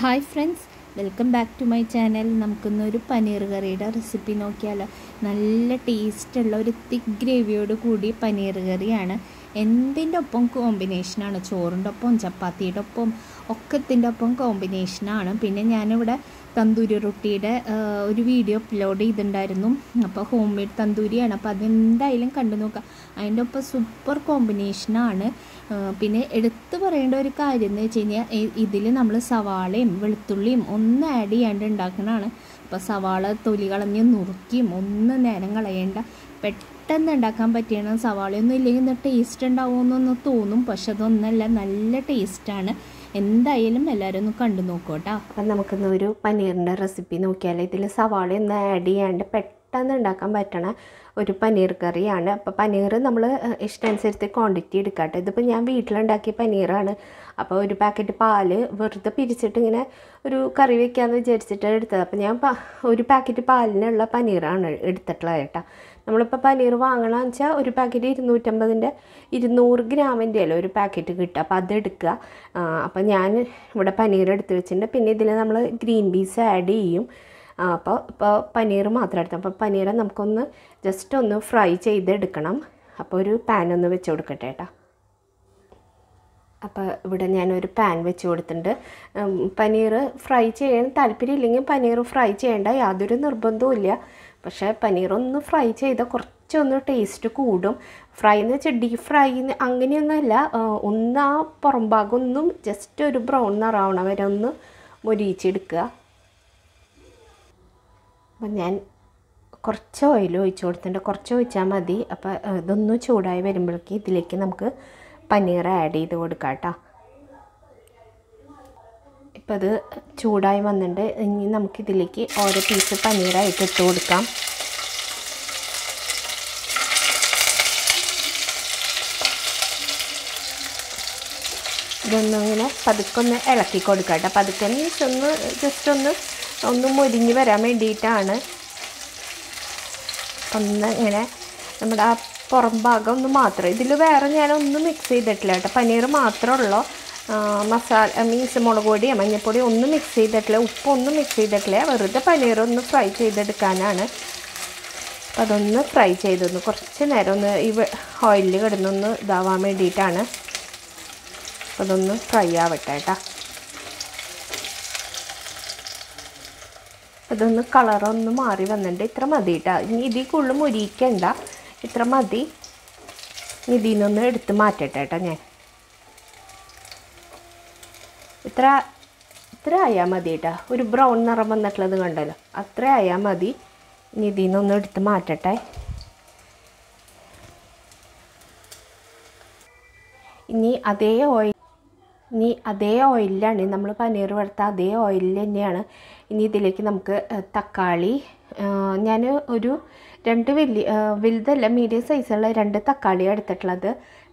Hi friends, welcome back to my channel. നമുക്കിന്നൊരു പനീർ കറിയുടെ recipe നോക്കിയാലോ. നല്ല ടേസ്റ്റുള്ള ഒരു തിക്ക് ഗ്രേവിയോട് കൂടി പനീർ കറിയാണ്. എന്തിൻ്റെ ഒപ്പം കോമ്പിനേഷനാണ്, ചോറിൻ്റെ ഒപ്പം ചപ്പാത്തിയുടെ ഒപ്പം ഒക്കത്തിൻ്റെ ഒപ്പം കോമ്പിനേഷനാണ്. പിന്നെ ഞാനിവിടെ തന്തൂരി റൊട്ടിയുടെ ഒരു വീഡിയോ അപ്ലോഡ് ചെയ്തിട്ടുണ്ടായിരുന്നു. അപ്പോൾ ഹോം മെയ്ഡ് തന്തൂരിയാണ്. അപ്പോൾ അതെന്തായാലും കണ്ടു നോക്കാം. അതിൻ്റെ ഒപ്പം സൂപ്പർ കോമ്പിനേഷനാണ്. പിന്നെ എടുത്തു പറയേണ്ട ഒരു കാര്യം എന്ന് വെച്ച് കഴിഞ്ഞാൽ, ഇതിൽ നമ്മൾ സവാളയും വെളുത്തുള്ളിയും ഒന്നും ആഡ് ചെയ്യാണ്ട് ഉണ്ടാക്കണതാണ്. അപ്പോൾ സവാള തൊലി കളഞ്ഞ് നുറുക്കിയും ഒന്നും നേരം കളയേണ്ട, പെട്ടെന്ന് ഉണ്ടാക്കാൻ പറ്റിയാണ്. സവാളയൊന്നും ഇല്ലെങ്കിൽ ടേസ്റ്റ് ഉണ്ടാവുമെന്നൊന്ന് തോന്നും, പക്ഷെ അതൊന്നല്ല, നല്ല ടേസ്റ്റാണ്. എന്തായാലും എല്ലാവരും ഒന്ന് കണ്ടു നോക്കൂട്ടോ. അപ്പം നമുക്കിന്നൊരു പനീറിൻ്റെ റെസിപ്പി നോക്കിയാൽ ഇതിൽ സവാളയൊന്നും ആഡ് ചെയ്യാണ്ട് പെട്ടെന്ന് ഉണ്ടാക്കാൻ പറ്റണ ഒരു പനീർ കറിയാണ്. അപ്പോൾ പനീർ നമ്മൾ ഇഷ്ടമനുസരിച്ച് ക്വാണ്ടിറ്റി എടുക്കാട്ടെ. ഇതിപ്പോൾ ഞാൻ വീട്ടിലുണ്ടാക്കിയ പനീറാണ്. അപ്പോൾ ഒരു പാക്കറ്റ് പാല് വെറുതെ പിരിച്ചിട്ട് ഇങ്ങനെ ഒരു കറി വയ്ക്കാമെന്ന് വിചാരിച്ചിട്ട് എടുത്തത്. അപ്പോൾ ഞാൻ ഒരു പാക്കറ്റ് പാലിനുള്ള പനീറാണ് എടുത്തിട്ടുള്ളത് കേട്ടോ. നമ്മളിപ്പോൾ പനീർ വാങ്ങണമെന്ന് വെച്ചാൽ ഒരു പാക്കറ്റ് 200 ഗ്രാമിൻ്റെ അല്ല ഒരു പാക്കറ്റ് കിട്ടുക. അപ്പോൾ അതെടുക്കുക. അപ്പോൾ ഞാൻ ഇവിടെ പനീർ എടുത്ത് വെച്ചിട്ടുണ്ട്. പിന്നെ ഇതിൽ നമ്മൾ ഗ്രീൻ പീസ് ആഡ് ചെയ്യും. അപ്പോൾ പനീർ മാത്രം എടുത്തു. അപ്പോൾ പനീർ നമുക്കൊന്ന് ജസ്റ്റ് ഒന്ന് ഫ്രൈ ചെയ്തെടുക്കണം. അപ്പോൾ ഒരു പാൻ ഒന്ന് വെച്ച് കൊടുക്കട്ടെ കേട്ടോ. അപ്പോൾ ഇവിടെ ഞാനൊരു പാൻ വെച്ച് കൊടുത്തിട്ടുണ്ട്. പനീർ ഫ്രൈ ചെയ്യാൻ താല്പര്യമില്ലെങ്കിൽ പനീർ ഫ്രൈ ചെയ്യേണ്ട, യാതൊരു നിർബന്ധവും ഇല്ല. പക്ഷേ പനീർ ഒന്ന് ഫ്രൈ ചെയ്താൽ കുറച്ചൊന്ന് ടേസ്റ്റ് കൂടും. ഫ്രൈ എന്ന് വെച്ചാൽ ഡീപ് ഫ്രൈ അങ്ങനെയൊന്നുമല്ല, ഒന്ന് ആ പുറം ഭാഗം ഒന്നും ജസ്റ്റ് ഒരു ബ്രൗൺ നിറാവണ വരെ ഒന്ന് മൊരിയിച്ചെടുക്കുക. അപ്പം ഞാൻ കുറച്ച് ഓയിൽ ഒഴിച്ച് കൊടുത്തിട്ടുണ്ട്, കുറച്ച് ഒഴിച്ചാൽ മതി. അപ്പോൾ ഇതൊന്ന് ചൂടായി വരുമ്പോഴേക്ക് ഇതിലേക്ക് നമുക്ക് പനീർ ആഡ് ചെയ്ത് കൊടുക്കാം കേട്ടോ. ഇപ്പം അത് ചൂടായി വന്നിട്ടുണ്ട്. ഇനി നമുക്കിതിലേക്ക് ഓരോ പീസ് പനീറായിട്ട് ഇട്ട് കൊടുക്കാം. ഇതൊന്നും ഇങ്ങനെ പതുക്കെ ഇളക്കി കൊടുക്കാം കേട്ടോ. പതുക്കെ മീൻസ് ഒന്ന് ജസ്റ്റ് ഒന്ന് മൊരിഞ്ഞ് വരാൻ വേണ്ടിയിട്ടാണ്. ഒന്ന് ഇങ്ങനെ നമ്മുടെ ആ പുറം ഭാഗം ഒന്ന് മാത്രം, ഇതിൽ വേറെ ഞാനൊന്നും മിക്സ് ചെയ്തിട്ടില്ല കേട്ടോ. പനീർ മാത്രമുള്ളൂ. മസാല മീൻസ് മുളക് പൊടി മഞ്ഞൾപ്പൊടി ഒന്നും മിക്സ് ചെയ്തിട്ടില്ല, ഉപ്പൊന്നും മിക്സ് ചെയ്തിട്ടില്ല. വെറുതെ പനീറൊന്ന് ഫ്രൈ ചെയ്തെടുക്കാനാണ്. അപ്പം അതൊന്ന് ഫ്രൈ ചെയ്തൊന്ന് കുറച്ച് നേരം ഒന്ന് ഈ ഓയിലിൽ കിടന്നൊന്ന് ഇതാവാൻ വേണ്ടിയിട്ടാണ്. അപ്പം അതൊന്ന് ഫ്രൈ ആവട്ടെ കേട്ടോ. അതൊന്ന് കളറൊന്ന് മാറി വന്നിട്ടുണ്ട്. ഇത്ര മതി കേട്ടോ. ഇനി ഇതിൽ കൂടുതൽ മുരിക്കണ്ട, ഇത്ര മതി. ഇതിൽ നിന്നൊന്ന് എടുത്ത് മാറ്റട്ടെ കേട്ടോ. ഞാൻ ഇത്ര ആയാൽ മതി കേട്ടോ. ഒരു ബ്രൗൺ നിറം വന്നിട്ടുള്ളത് കണ്ടല്ലോ, അത്ര ആയാൽ മതി. ഇനി ഇതിൽ നിന്നൊന്ന് എടുത്ത് മാറ്റട്ടെ. ഇനി അതേ ഓയിലാണ് നമ്മൾ പനീർ വറുത്ത അതേ ഓയിലിൽ തന്നെയാണ്. ഇനി ഇതിലേക്ക് നമുക്ക് തക്കാളി, ഞാൻ ഒരു വലുതല്ല മീഡിയം സൈസുള്ള 2 തക്കാളി എടുത്തിട്ടുള്ളത്.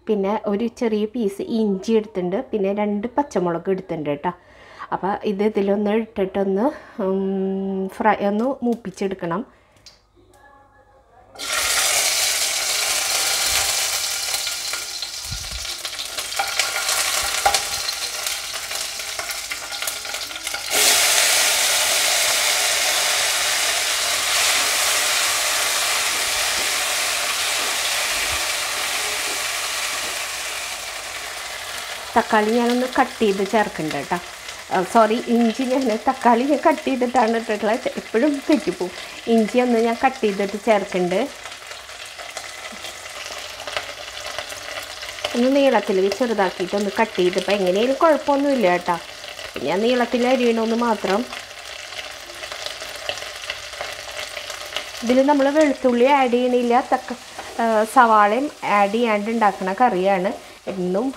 പിന്നെ ഒരു ചെറിയ പീസ് ഇഞ്ചി എടുത്തിട്ടുണ്ട്. പിന്നെ 2 പച്ചമുളക് എടുത്തിട്ടുണ്ട് കേട്ടോ. അപ്പോൾ ഇതിലൊന്ന് ഇട്ടിട്ടൊന്ന് ഒന്ന് മൂപ്പിച്ചെടുക്കണം. തക്കാളി ഞാനൊന്ന് കട്ട് ചെയ്ത് ചേർക്കുന്നുണ്ട് കേട്ടോ. സോറി, ഇഞ്ചി തക്കാളി ഞാൻ കട്ട് ചെയ്തിട്ടാണ് ഇട്ടിട്ടുള്ളത്. എപ്പോഴും തെറ്റിപ്പോവും. ഇഞ്ചി ഒന്ന് ഞാൻ കട്ട് ചെയ്തിട്ട് ചേർക്കുന്നുണ്ട്. ഒന്ന് നീളത്തിൽ ചെറുതാക്കിയിട്ടൊന്ന് കട്ട് ചെയ്തപ്പോൾ എങ്ങനെയായാലും കുഴപ്പമൊന്നുമില്ല കേട്ടോ. ഞാൻ നീളത്തിൽ അരിയണമെന്ന് മാത്രം. ഇതിൽ നമ്മൾ വെളുത്തുള്ളി ആഡ് ചെയ്യണില്ല, സവാളയും ആഡ് ചെയ്യാണ്ട് ഉണ്ടാക്കുന്ന കറിയാണ്. എന്നും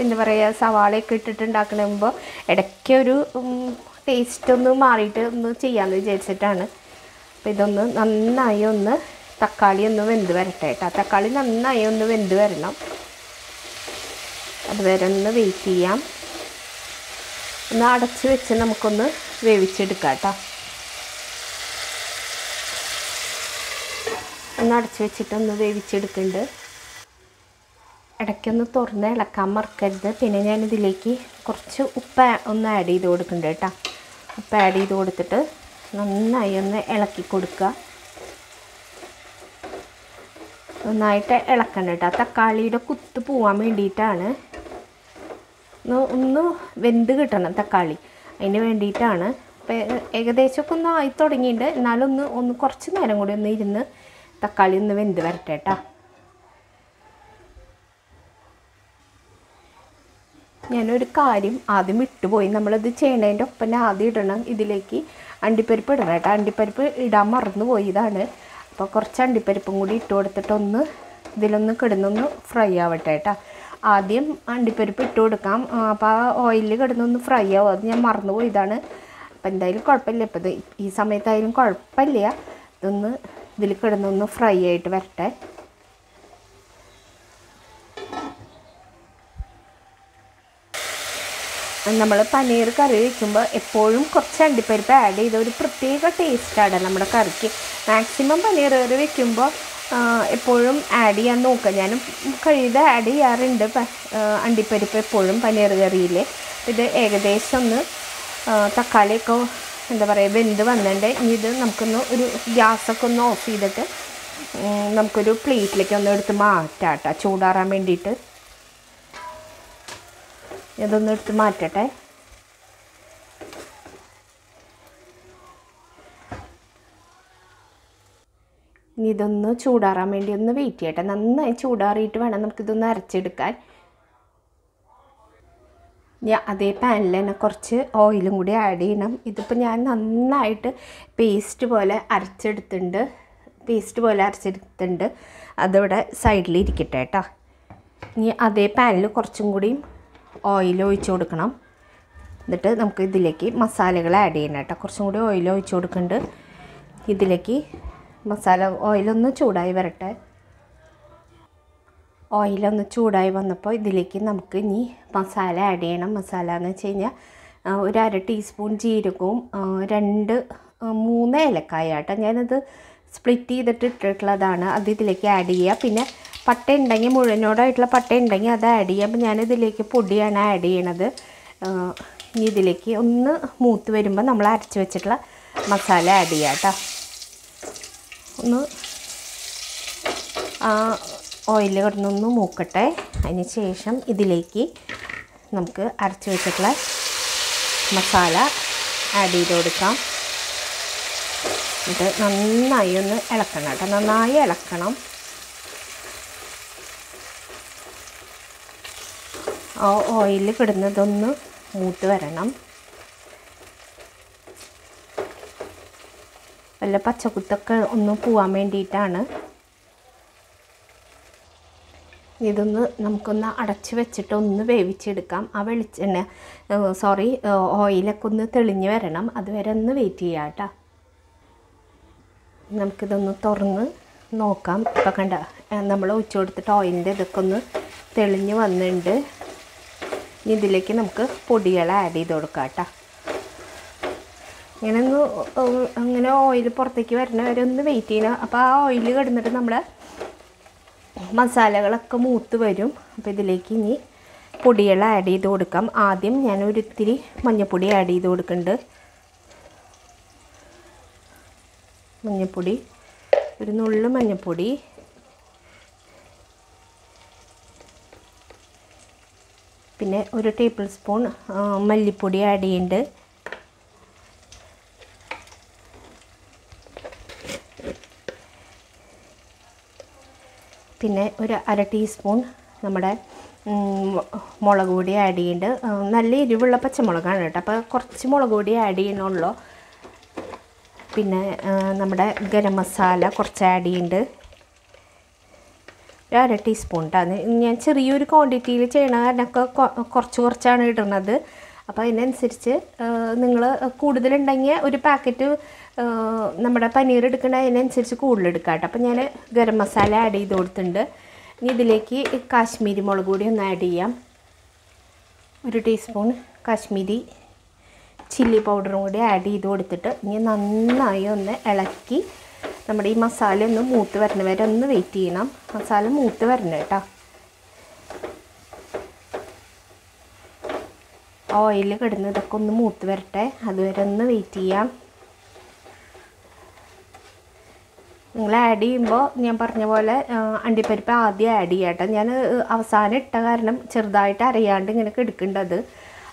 എന്താ പറയുക, സവാളയൊക്കെ ഇട്ടിട്ടുണ്ടാക്കണമ്പോൾ ഇടയ്ക്കൊരു ടേസ്റ്റ് ഒന്ന് മാറിയിട്ട് ഒന്ന് ചെയ്യാമെന്ന് വിചാരിച്ചിട്ടാണ്. അപ്പോൾ ഇതൊന്ന് നന്നായി തക്കാളി ഒന്ന് വെന്ത് വരട്ടെ കേട്ടോ. തക്കാളി നന്നായി ഒന്ന് വെന്ത് വരണം. അതുവരെ ഒന്ന് വെയിറ്റ് ചെയ്യാം. ഒന്ന് അടച്ച് വെച്ച് നമുക്കൊന്ന് വേവിച്ചെടുക്കാം കേട്ടോ. ഒന്ന് അടച്ച് വെച്ചിട്ടൊന്ന് വേവിച്ചെടുക്കുന്നുണ്ട്. ഇടയ്ക്കൊന്ന് തുറന്ന് ഇളക്കാൻ മറക്കരുത്. പിന്നെ ഞാനിതിലേക്ക് കുറച്ച് ഉപ്പ് ഒന്ന് ആഡ് ചെയ്ത് കൊടുക്കുന്നുണ്ട് കേട്ടോ. ഉപ്പ് ആഡ് ചെയ്ത് കൊടുത്തിട്ട് നന്നായി ഒന്ന് ഇളക്കി കൊടുക്കുക. നന്നായിട്ട് ഇളക്കണം കേട്ടോ. തക്കാളിയുടെ കുത്ത് പോവാൻ വേണ്ടിയിട്ടാണ്. ഒന്ന് വെന്ത് കിട്ടണം തക്കാളി, അതിന് വേണ്ടിയിട്ടാണ്. അപ്പോൾ ഏകദേശമൊക്കെ ഒന്ന് ആയി തുടങ്ങിയിട്ടുണ്ട്. എന്നാലും ഒന്ന് കുറച്ച് നേരം കൂടി ഒന്ന് ഇരുന്ന് തക്കാളി ഒന്ന് വെന്ത് വരട്ടെ കേട്ടോ. ഞാനൊരു കാര്യം ആദ്യം വിട്ടുപോയി. നമ്മളത് ചെയ്യണതിൻ്റെ ഒപ്പം ആദ്യം ഇടണം ഇതിലേക്ക് അണ്ടിപ്പരിപ്പ് ഇടണം കേട്ടോ. അണ്ടിപ്പരിപ്പ് ഇടാൻ മറന്നു പോയതാണ്. അപ്പോൾ കുറച്ച് അണ്ടിപ്പരിപ്പും കൂടി ഇട്ട് കൊടുത്തിട്ടൊന്ന് ഇതിലൊന്ന് കിടന്നൊന്ന് ഫ്രൈ ആവട്ടെ കേട്ടോ. ആദ്യം അണ്ടിപ്പരിപ്പ് ഇട്ട് കൊടുക്കാം. അപ്പോൾ ആ ഓയിലിൽ കിടന്നൊന്ന് ഫ്രൈ ആവും. അത് ഞാൻ മറന്നു പോയതാണ്. അപ്പോൾ എന്തായാലും കുഴപ്പമില്ല. ഇപ്പോൾ ഇത് ഈ സമയത്തായാലും കുഴപ്പമില്ല. ഇതൊന്ന് ഇതിൽ കിടന്നൊന്ന് ഫ്രൈ ആയിട്ട് വരട്ടെ. നമ്മൾ പനീർ കറി വയ്ക്കുമ്പോൾ എപ്പോഴും കുറച്ച് അണ്ടിപ്പരിപ്പ് ആഡ് ചെയ്ത ഒരു പ്രത്യേക ടേസ്റ്റാണ് നമ്മുടെ കറിക്ക്. മാക്സിമം പനീർ കറി വയ്ക്കുമ്പോൾ എപ്പോഴും ആഡ് ചെയ്യാൻ നോക്കുക. ഞാനും കഴിയുന്നത് ആഡ് ചെയ്യാറുണ്ട് അണ്ടിപ്പരിപ്പ് എപ്പോഴും പനീർ കറിയിൽ. ഇത് ഏകദേശം ഒന്ന് തക്കാളിയൊക്കെ എന്താ പറയുക വെന്ത് വന്നിട്ടുണ്ട്. ഇനി ഇത് നമുക്കൊന്ന് ഒരു ഗ്യാസൊക്കെ ഒന്ന് ഓഫ് ചെയ്തിട്ട് നമുക്കൊരു പ്ലേറ്റിലേക്ക് ഒന്ന് എടുത്ത് മാറ്റാം കേട്ടോ, ചൂടാറാൻ വേണ്ടിയിട്ട്. ഇതൊന്ന് എടുത്ത് മാറ്റട്ടെ. ഇനി ഇതൊന്ന് ചൂടാറാൻ വേണ്ടി ഒന്ന് വെയിറ്റ് ചെയ്യട്ടെ. നന്നായി ചൂടാറിയിട്ട് വേണം നമുക്കിതൊന്ന് അരച്ചെടുക്കാൻ. ഞാൻ അതേ പാനിൽ തന്നെ കുറച്ച് ഓയിലും കൂടി ആഡ് ചെയ്യണം. ഇതിപ്പോൾ ഞാൻ നന്നായിട്ട് പേസ്റ്റ് പോലെ അരച്ചെടുത്തിട്ടുണ്ട്. അതിവിടെ സൈഡിൽ ഇരിക്കട്ടെ കേട്ടോ. ഇനി അതേ പാനിൽ കുറച്ചും കൂടിയും ഓയിൽ ഒഴിച്ച് കൊടുക്കണം. എന്നിട്ട് നമുക്ക് ഇതിലേക്ക് മസാലകൾ ആഡ് ചെയ്യണം കേട്ടോ. കുറച്ചും കൂടി ഓയിൽ ഒഴിച്ച് കൊടുക്കുന്നുണ്ട്. ഇതിലേക്ക് ഓയിലൊന്ന് ചൂടായി വരട്ടെ. ഓയിലൊന്ന് ചൂടായി വന്നപ്പോൾ ഇതിലേക്ക് നമുക്ക് ഇനി മസാല ആഡ് ചെയ്യണം. മസാല എന്ന് വെച്ച് കഴിഞ്ഞാൽ ഒരു 1/2 ടീസ്പൂൺ ജീരകവും 2-3 ഏലക്കായ കേട്ടോ. ഞാനത് സ്പ്ലിറ്റ് ചെയ്തിട്ട് ഇട്ടിട്ടുള്ളതാണ്. അത് ഇതിലേക്ക് ആഡ് ചെയ്യുക. പിന്നെ പട്ട ഉണ്ടെങ്കിൽ, മുഴുവനോടായിട്ടുള്ള പട്ട ഉണ്ടെങ്കിൽ അത് ആഡ് ചെയ്യാം. അപ്പോൾ ഞാനിതിലേക്ക് പൊടിയാണ് ആഡ് ചെയ്യണത്. ഇനി ഇതിലേക്ക് ഒന്ന് മൂത്ത് വരുമ്പോൾ നമ്മൾ അരച്ച് വെച്ചിട്ടുള്ള മസാല ആഡ് ചെയ്യാം കേട്ടോ. ഒന്ന് ഓയിൽ കിടന്നൊന്ന് മൂക്കട്ടെ. അതിന് ശേഷം ഇതിലേക്ക് നമുക്ക് അരച്ച് വെച്ചിട്ടുള്ള മസാല ആഡ് ചെയ്ത് കൊടുക്കാം. ഇത് നന്നായി ഒന്ന് ഇളക്കണം കേട്ടോ. നന്നായി ഇളക്കണം. ആ ഓയിലിൽ കിടന്നതൊന്ന് മൂത്ത് വരണം. വല്ല പച്ചക്കുത്തൊക്കെ ഒന്ന് പോവാൻ വേണ്ടിയിട്ടാണ്. ഇതൊന്ന് നമുക്കൊന്ന് അടച്ച് വെച്ചിട്ട് ഒന്ന് വേവിച്ചെടുക്കാം. ആ ഓയിലൊക്കെ ഒന്ന് തെളിഞ്ഞ് വരണം. അതുവരെ ഒന്ന് വെയിറ്റ് ചെയ്യാം കേട്ടോ. നമുക്കിതൊന്ന് തുറന്ന് നോക്കാം. ഇപ്പോൾ കണ്ട നമ്മൾ ഒഴിച്ച് കൊടുത്തിട്ട് ഓയിലിൻ്റെ ഇതൊക്കെ ഒന്ന് തെളിഞ്ഞ് വന്നിട്ടുണ്ട്. ഇനി ഇതിലേക്ക് നമുക്ക് പൊടികൾ ആഡ് ചെയ്ത് കൊടുക്കാം കേട്ടോ. അങ്ങനെ ഓയിൽ പുറത്തേക്ക് വരുന്ന വരെ ഒന്ന് വെയിറ്റ് ചെയ്യണം. അപ്പോൾ ആ ഓയിൽ കിടന്നിട്ട് നമ്മുടെ മസാലകളൊക്കെ മൂത്ത് വരും. അപ്പോൾ ഇതിലേക്ക് ഇനി പൊടികൾ ആഡ് ചെയ്ത് കൊടുക്കാം. ആദ്യം ഞാൻ ഒരിത്തിരി മഞ്ഞൾപ്പൊടി ആഡ് ചെയ്ത് കൊടുക്കുന്നുണ്ട്. മഞ്ഞൾപ്പൊടി, ഒരു നുള്ളു മഞ്ഞൾപ്പൊടി, പിന്നെ 1 ടേബിൾ സ്പൂൺ മല്ലിപ്പൊടി ആഡ് ചെയ്യുന്നുണ്ട്. പിന്നെ ഒരു 1/2 ടീസ്പൂൺ നമ്മുടെ മുളക് പൊടി ആഡ് ചെയ്യുന്നുണ്ട്. നല്ല എരിവുള്ള പച്ചമുളകാണ് കേട്ടോ. അപ്പോൾ കുറച്ച് മുളക് പൊടി ആഡ് ചെയ്യണുള്ളൂ. പിന്നെ നമ്മുടെ ഗരം മസാല കുറച്ച് ആഡ് ചെയ്യുന്നുണ്ട്. ഒരു 1/2 ടീസ്പൂൺ കേട്ടോ. ഞാൻ ചെറിയൊരു ക്വാണ്ടിറ്റിയിൽ ചെയ്യണ കാരണമൊക്കെ കുറച്ചാണ് ഇടുന്നത്. അപ്പോൾ അതിനനുസരിച്ച് നിങ്ങൾ കൂടുതലുണ്ടെങ്കിൽ ഒരു പാക്കറ്റ് നമ്മുടെ പനീർ എടുക്കേണ്ട അതിനനുസരിച്ച് കൂടുതലെടുക്കാം കേട്ടോ. അപ്പോൾ ഞാൻ ഗരം മസാല ആഡ് ചെയ്ത് കൊടുത്തിട്ടുണ്ട്. ഇനി ഇതിലേക്ക് കാശ്മീരി മുളക് പൊടി ഒന്ന് ആഡ് ചെയ്യാം. 1 ടീസ്പൂൺ കാശ്മീരി ചില്ലി പൗഡറും കൂടി ആഡ് ചെയ്ത് കൊടുത്തിട്ട് ഇനി നന്നായി ഒന്ന് ഇളക്കി നമ്മുടെ ഈ മസാല ഒന്ന് മൂത്ത് വരണ വരെ ഒന്ന് വെയിറ്റ് ചെയ്യണം. മസാല മൂത്ത് വരണം കേട്ടോ. ഓയിൽ കിടന്ന് ഇതൊക്കെ ഒന്ന് മൂത്ത് വരട്ടെ, അതുവരെ ഒന്ന് വെയിറ്റ് ചെയ്യാം. നിങ്ങൾ ആഡ് ചെയ്യുമ്പോൾ ഞാൻ പറഞ്ഞ പോലെ അണ്ടിപ്പരിപ്പ് ആദ്യം ആഡ് ചെയ്യാം കേട്ടോ. ഞാൻ അവസാനം ഇട്ട കാരണം ചെറുതായിട്ട് അരയാണ്ട് ഇങ്ങനെ എടുക്കേണ്ടത്.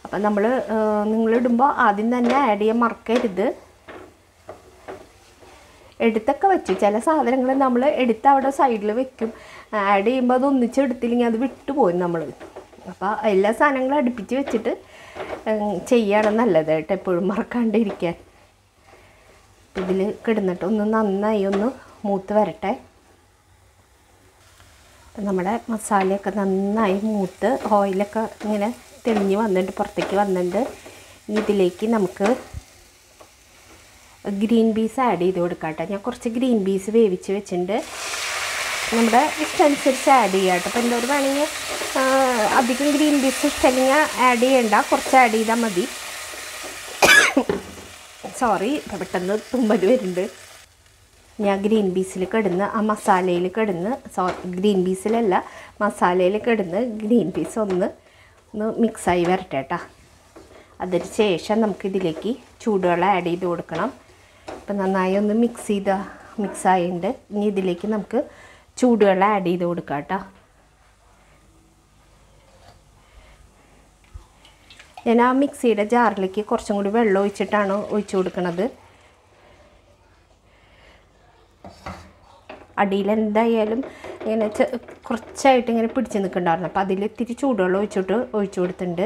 അപ്പം നിങ്ങളിടുമ്പോൾ ആദ്യം തന്നെ ആഡ് ചെയ്യാൻ മറക്കരുത്. എടുത്തൊക്കെ വെച്ചു, ചില സാധനങ്ങൾ നമ്മൾ എടുത്ത് അവിടെ സൈഡിൽ വെക്കും, ആഡ് ചെയ്യുമ്പോൾ അത് ഒന്നിച്ചെടുത്തില്ലെങ്കിൽ അത് വിട്ടുപോയി നമ്മൾ. അപ്പോൾ എല്ലാ സാധനങ്ങളും അടുപ്പിച്ച് വെച്ചിട്ട് ചെയ്യാണ് നല്ലത് കേട്ടോ, എപ്പോഴും മറക്കാണ്ടിരിക്കാൻ. ഇതിൽ കിടന്നിട്ട് ഒന്ന് നന്നായി ഒന്ന് മൂത്ത് വരട്ടെ. നമ്മുടെ മസാലയൊക്കെ നന്നായി മൂത്ത് ഓയിലൊക്കെ ഇങ്ങനെ തെളിഞ്ഞ് വന്നിട്ട് പുറത്തേക്ക് വന്നിട്ട് ഇതിലേക്ക് നമുക്ക് ഗ്രീൻ പീസ് ആഡ് ചെയ്ത് കൊടുക്കാം കേട്ടോ. ഞാൻ കുറച്ച് ഗ്രീൻ പീസ് വേവിച്ച് വെച്ചിട്ടുണ്ട്, നമ്മുടെ ഇഷ്ടമനുസരിച്ച് ആഡ് ചെയ്യാം കേട്ടോ. അപ്പോൾ എല്ലാവരും വേണമെങ്കിൽ അധികം ഗ്രീൻ പീസ് ഇഷ്ടമില്ലെങ്കിൽ ആഡ് ചെയ്യണ്ട, കുറച്ച് ആഡ് ചെയ്താൽ മതി. സോറി, പെട്ടെന്ന് തുമ്മൽ വരുന്നുണ്ട്. ഞാൻ ഗ്രീൻ പീസിൽ കിടന്ന് ആ മസാലയിൽ കിടന്ന് ഗ്രീൻ പീസിലല്ല മസാലയിൽ കിടന്ന് ഗ്രീൻ പീസ് ഒന്ന് മിക്സായി വരട്ടെ കേട്ടോ. അതിന് ശേഷം നമുക്കിതിലേക്ക് ചൂടുവെള്ളം ആഡ് ചെയ്ത് കൊടുക്കണം. അപ്പം നന്നായി ഒന്ന് മിക്സായിട്ടുണ്ട്. ഇനി ഇതിലേക്ക് നമുക്ക് ചൂടുവെള്ളം ആഡ് ചെയ്ത് കൊടുക്കാം കേട്ടോ. ഞാൻ ആ മിക്സിയുടെ ജാറിലേക്ക് കുറച്ചും കൂടി വെള്ളം ഒഴിച്ചിട്ടാണ് ഒഴിച്ചു കൊടുക്കുന്നത്. അടിയിൽ എന്തായാലും ഇങ്ങനെ കുറച്ചായിട്ട് ഇങ്ങനെ പിടിച്ച് നിൽക്കുന്നുണ്ടായിരുന്നു. അപ്പോൾ അതിൽ ഇത്തിരി ചൂടുവെള്ളം ഒഴിച്ചു കൊടുത്തിട്ടുണ്ട്.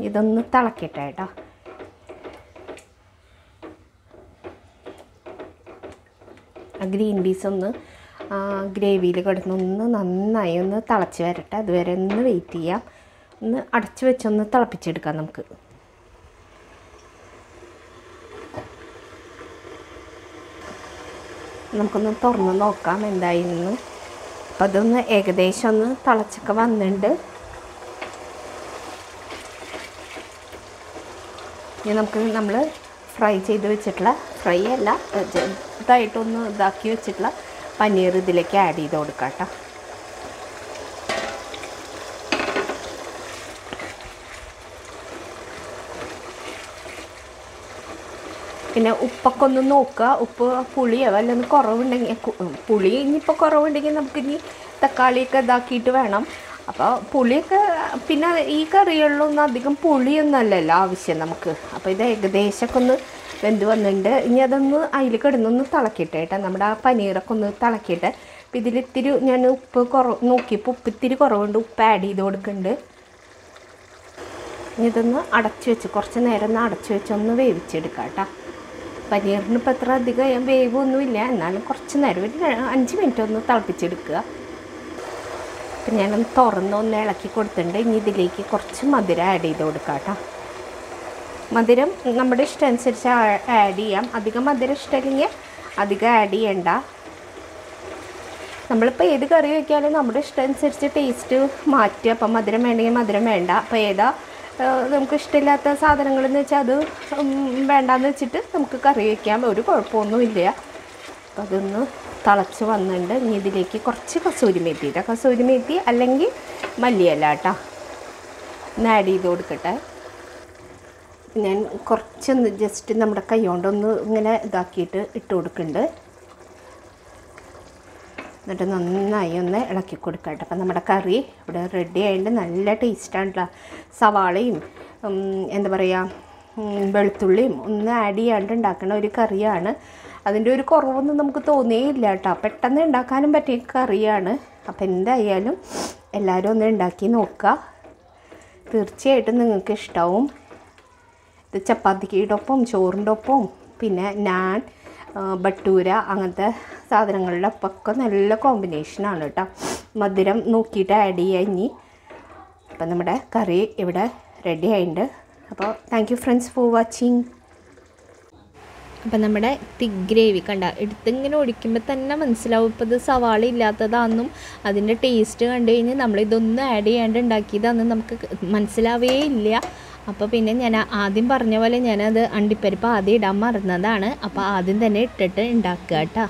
ഇതൊന്ന് തിളക്കട്ടെ കേട്ടോ. ഗ്രീൻ പീസ് ഒന്ന് ഗ്രേവിയിൽ കിടന്നൊന്ന് നന്നായി ഒന്ന് തിളച്ച് വരട്ടെ, അതുവരെ ഒന്ന് വെയിറ്റ് ചെയ്യാം. ഒന്ന് അടച്ചു വെച്ചൊന്ന് തിളപ്പിച്ചെടുക്കാം നമുക്ക്. നമുക്കൊന്ന് തുറന്ന് നോക്കാം എന്തായിരുന്നു. അപ്പം അതൊന്ന് ഏകദേശം ഒന്ന് തിളച്ചൊക്കെ വന്നിട്ടുണ്ട്. ഇനി നമ്മൾ ഫ്രൈ ചെയ്ത് വെച്ചിട്ടുള്ള, ഫ്രൈ അല്ല ചെറുതായിട്ടൊന്ന് ഇതാക്കി വെച്ചിട്ടുള്ള പനീർ ഇതിലേക്ക് ആഡ് ചെയ്ത് കൊടുക്കാം കേട്ടോ. പിന്നെ ഉപ്പൊക്കെ ഒന്ന് നോക്കുക, ഉപ്പ് പുളിയോ വല്ലൊന്ന് കുറവുണ്ടെങ്കിൽ, പുളി ഇനിയിപ്പോൾ കുറവുണ്ടെങ്കിൽ നമുക്കിനി തക്കാളിയൊക്കെ ഇതാക്കിയിട്ട് വേണം. അപ്പോൾ പുളിയൊക്കെ പിന്നെ ഈ കറികളിലൊന്നും അധികം പുളിയൊന്നും അല്ലല്ലോ ആവശ്യം നമുക്ക്. അപ്പോൾ ഇത് ഏകദേശമൊക്കെ ഒന്ന് വെന്ത് വന്നിട്ടുണ്ട്. ഇനി അതൊന്ന് അതിൽ കിടന്നൊന്ന് തിളക്കിട്ടെ കേട്ടോ, നമ്മുടെ ആ പനീറൊക്കെ ഒന്ന് തിളക്കിയിട്ട്. അപ്പോൾ ഇതിലിത്തിരി ഞാൻ ഉപ്പ് നോക്കിയപ്പോൾ ഉപ്പ് ഇത്തിരി കുറവുണ്ട്, ഉപ്പ് ആഡ് ചെയ്ത് കൊടുക്കുന്നുണ്ട്. ഇനി ഇതൊന്ന് അടച്ചു വെച്ച് കുറച്ച് നേരം ഒന്ന് അടച്ചു വെച്ച് ഒന്ന് വേവിച്ചെടുക്കാം കേട്ടോ. പനീറിന് ഇപ്പോൾ അത്ര അധികം വേവൊന്നുമില്ല, എന്നാലും കുറച്ച് നേരം ഒരു 5 മിനിറ്റ് ഒന്ന് തിളപ്പിച്ചെടുക്കുക. അപ്പം ഞാനൊന്ന് തുറന്നൊന്ന് ഇളക്കി കൊടുത്തിട്ടുണ്ട്. ഇനി ഇതിലേക്ക് കുറച്ച് മധുരം ആഡ് ചെയ്ത് കൊടുക്കാം കേട്ടോ. മധുരം നമ്മുടെ ഇഷ്ടം അനുസരിച്ച് ആഡ് ചെയ്യാം. അധികം മധുരം ഇഷ്ടമില്ലെങ്കിൽ അധികം ആഡ് ചെയ്യണ്ട. നമ്മളിപ്പോൾ ഏത് കറി വയ്ക്കാലും നമ്മുടെ ഇഷ്ടം അനുസരിച്ച് ടേസ്റ്റ് മാറ്റുക. അപ്പം മധുരം വേണമെങ്കിൽ മധുരം വേണ്ട. അപ്പോൾ ഏതാ നമുക്ക് ഇഷ്ടമില്ലാത്ത സാധനങ്ങളെന്ന് വെച്ചാൽ അത് വേണ്ടാന്ന് വെച്ചിട്ട് നമുക്ക് കറി വയ്ക്കാം, ഒരു കുഴപ്പമൊന്നുമില്ല. അപ്പോൾ അതൊന്ന് തിളച്ച് വന്നിട്ടുണ്ട്. ഇനി ഇതിലേക്ക് കുറച്ച് കസൂരി മേത്തി അല്ലെങ്കിൽ മല്ലിയില കേട്ടോ ഒന്ന് ആഡ് ചെയ്ത് കൊടുക്കട്ടെ. ഞാൻ കുറച്ചൊന്ന് ജസ്റ്റ് നമ്മുടെ കൈ കൊണ്ടൊന്ന് ഇങ്ങനെ ഇതാക്കിയിട്ട് ഇട്ട് കൊടുക്കുന്നുണ്ട്. എന്നിട്ട് നന്നായി ഒന്ന് ഇളക്കി കൊടുക്കട്ടെ. അപ്പം നമ്മുടെ കറി ഇവിടെ റെഡി ആയിട്ട് നല്ല ടേസ്റ്റാണല്ലോ. സവാളയും എന്താ പറയുക വെളുത്തുള്ളിയും ഒന്നും ആഡ് ചെയ്യാണ്ട് ഉണ്ടാക്കുന്ന ഒരു കറിയാണ്. അതിൻ്റെ ഒരു കുറവൊന്നും നമുക്ക് തോന്നിയില്ല കേട്ടോ. പെട്ടെന്ന് ഉണ്ടാക്കാനും പറ്റിയ കറിയാണ്. അപ്പം എന്തായാലും എല്ലാവരും ഒന്ന് ഉണ്ടാക്കി നോക്കുക, തീർച്ചയായിട്ടും നിങ്ങൾക്ക് ഇഷ്ടമാവും. ഇത് ചപ്പാത്തിയുടെ ഒപ്പം ചോറിൻ്റെ ഒപ്പം പിന്നെ നാൻ ബട്ടൂര അങ്ങനത്തെ സാധനങ്ങളുടെ ഒപ്പമൊക്കെ നല്ല കോമ്പിനേഷനാണ് കേട്ടോ. മധുരം നോക്കിയിട്ട് ആഡ് ചെയ്യുക ഇനി. അപ്പം നമ്മുടെ കറി ഇവിടെ റെഡി ആയിട്ടുണ്ട്. അപ്പോൾ thank you friends for watching. അപ്പം നമ്മുടെ തിക്ക് ഗ്രേവി കണ്ട എടുത്തിങ്ങനെ ഒഴിക്കുമ്പോൾ തന്നെ മനസ്സിലാവും ഇപ്പോൾ ഇത് സവാള ഇല്ലാത്തതാണെന്നും അതിൻ്റെ ടേസ്റ്റ് കണ്ടു കഴിഞ്ഞാൽ നമ്മളിതൊന്നും ആഡ് ചെയ്യാണ്ട് ഉണ്ടാക്കിയതാണെന്നും നമുക്ക് മനസ്സിലാവേ ഇല്ല. അപ്പോൾ പിന്നെ ഞാൻ ആദ്യം പറഞ്ഞ പോലെ ഞാനത് അണ്ടിപ്പരിപ്പ് ആദ്യം ഇടാൻ മറന്നതാണ്. അപ്പോൾ ആദ്യം തന്നെ ഇട്ടിട്ട് ഉണ്ടാക്കുക കേട്ടോ.